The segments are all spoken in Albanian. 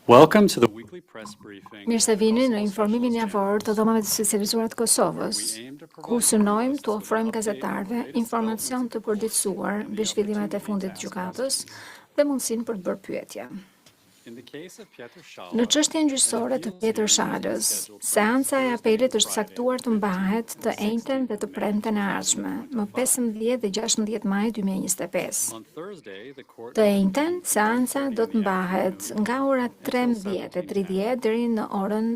Welcome to the weekly press briefing. Mirë se vini në informimin javor të dhomave të specializuara të Kosovës, ku synojmë të ofrojmë gazetarëve informacion të përditësuar mbi zhvillimet e fundit të gjykatës dhe mundësinë për të bërë pyetje. Në çështjen gjyqësore të Pjetër Shalës, seanca e apelit është caktuar të mbahet të njëjtën dhe të premten e ardhshme, më 15 dhe 16 maj 2025. Të njëjtën, seanca do të mbahet nga ora 13:30 deri në orën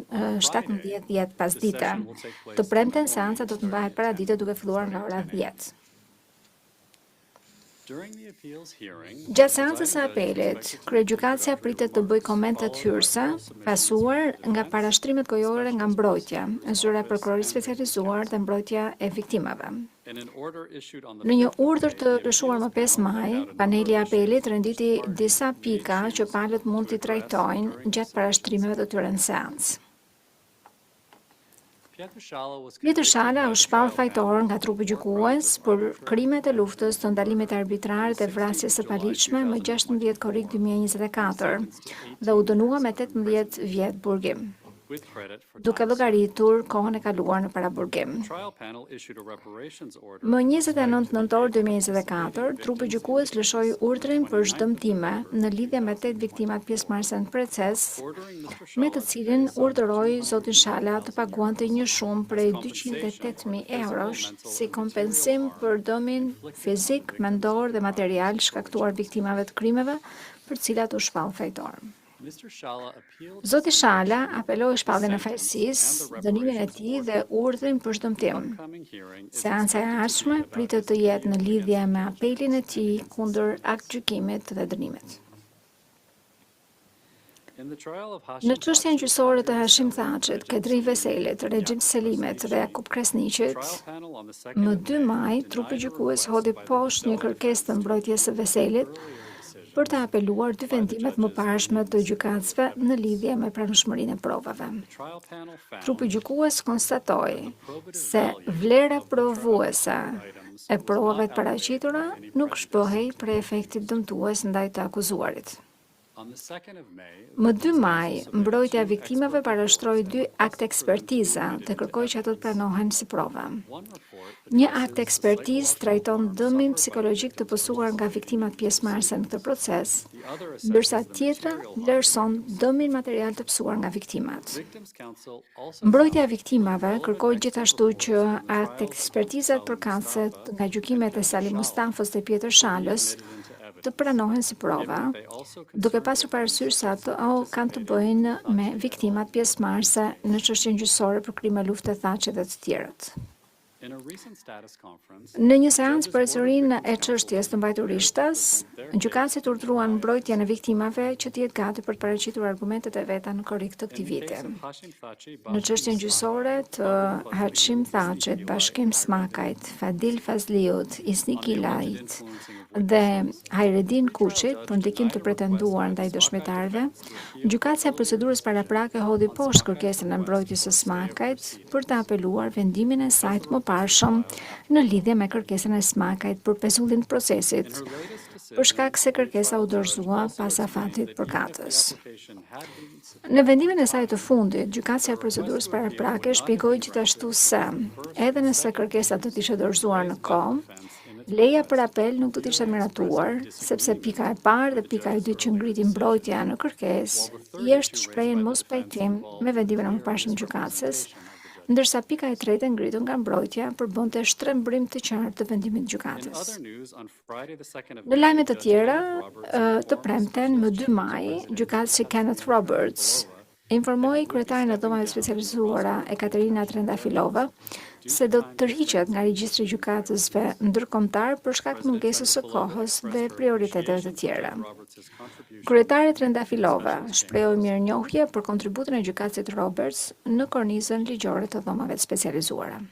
17:10 pasdite. Të premten, seanca do të mbahet paradite duke filluar nga ora 10. Gjatë seancës së apelit, kryegjykatësia pritet të bëjë komente të hyrëse, pasuar nga parashtrimet kojore nga mbrojtja, zyra e prokurorisë specializuar dhe mbrojtja e viktimave. Në një urdhër të lëshuar më 5 maj, paneli i apelit renditi disa pika që palët mund t'i trajtojnë gjatë parashtrimeve të tyre në seancë. Pjetër Shala është shpallë fajtor nga trupi gjykues për krimet e luftës të ndalimit arbitrar dhe vrasjes së paligjshme më 16 korrik 2024 dhe u dënua me 18 vjet burgim, duke llogaritur kohën e kaluar në paraburgim. Më 29 nëntor 2024, trupi gjykues lëshoi urdhrin për zhdëmtime në lidhje me 8 viktimat pjesëmarrëse në proces, me të cilin urdhëroi zotin Shala të paguante një shumë prej 208.000 eurosh si kompensim për dëmin fizik, mendor dhe material shkaktuar viktimave të krimeve për cilat u shpall fajtor. Zoti Shala apeloi shpalljen e fajësisë, dënimin e tij dhe urdhrin për zhdëmtim. Seanca e ardhshme pritet të jetë në lidhje me apelin e tij kundër aktgjykimit dhe dënimit. Në çështjen gjyqësore të Hashim Thaçit, Kedri Veselit, Regjip Selimet dhe Jakub Kresniqit, më 2 maj, trupi gjykues hodhi poshtë një kërkesë të mbrojtjes së Veselit për të apeluar 2 vendimet mëparshme të gjykatësve në lidhje me pranueshmërinë e provave. Trupi gjykues konstatoi se vlera provuese e provave të paraqitura nuk shpëhej prej efektit dëmtues ndaj të akuzuarit. Më 2 maj, mbrojtja e viktimave parashtroi 2 akte ekspertiza dhe kërkoi që ato të pranohen si prova. Një akt ekspertizë trajton dëmin psikologjik të pësuar nga viktimat pjesëmarrëse në këtë proces, ndërsa tjetra vlerëson dëmin material të pësuar nga viktimat. Mbrojtja e viktimave kërkoi gjithashtu që akt ekspertizat përkatëse nga gjykimet e Salim Mustafës dhe Pjetër Shalës të pranohen si prova, duke pasur parasysh se ato kanë të bëjnë me viktimat pjesëmarrëse në çështjen gjyqësore për krime lufte, Thaçi dhe të tjerët. Në një seancë për ecërinë e çështjes të mbajturishtas, gjykatësit urdhëruan mbrojtjen e viktimave që të jetë gati për të paraqitur argumentet e veta në korrik të këtij viti. Në çështjen gjyqësore të Hashim Thaçit, Bashkim Smakajt, Fadil Fazliut, Isnik Ilajt dhe Hajredin Kuçit për ndikim të pretenduar ndaj dëshmitarëve, gjykatësia e procedurës paraprake hodhi poshtë kërkesën e mbrojtjes së Smakajt për të apeluar vendimin e saj të mëparshëm në lidhje me kërkesën e Smakajt për pezullin e procesit, për shkak se kërkesa u dorëzua pas afatit përkatës. Në vendimin e saj të fundit, gjykatësia e procedurës paraprake shpjegoi gjithashtu se, edhe nëse kërkesa do të ishte dorëzuar në kohë, leja për apel nuk do të ishte miratuar, sepse pika e parë dhe pika e dytë që ngriti mbrojtja në kërkesë thjesht shprehin mos pajtim me vendimin e mëparshëm gjykatëses, ndërsa pika e tretë ngritur nga mbrojtja përbënte shtrembrim të qartë të vendimit të gjykatës. Në lajme të tjera, të premten më 2 maj, gjykatësi Kenneth Roberts informoi kryetarin e dhomave specializuara Ekaterina Trendafilova se do të tërhiqet nga regjistri i gjykatësve ndërkombëtar për shkak të mungesës së kohës dhe prioriteteve të tjera. Kryetari Trendafilova shprehoi mirënjohje për kontributin e gjykatësit Roberts në kornizën ligjore të dhomave specializuara.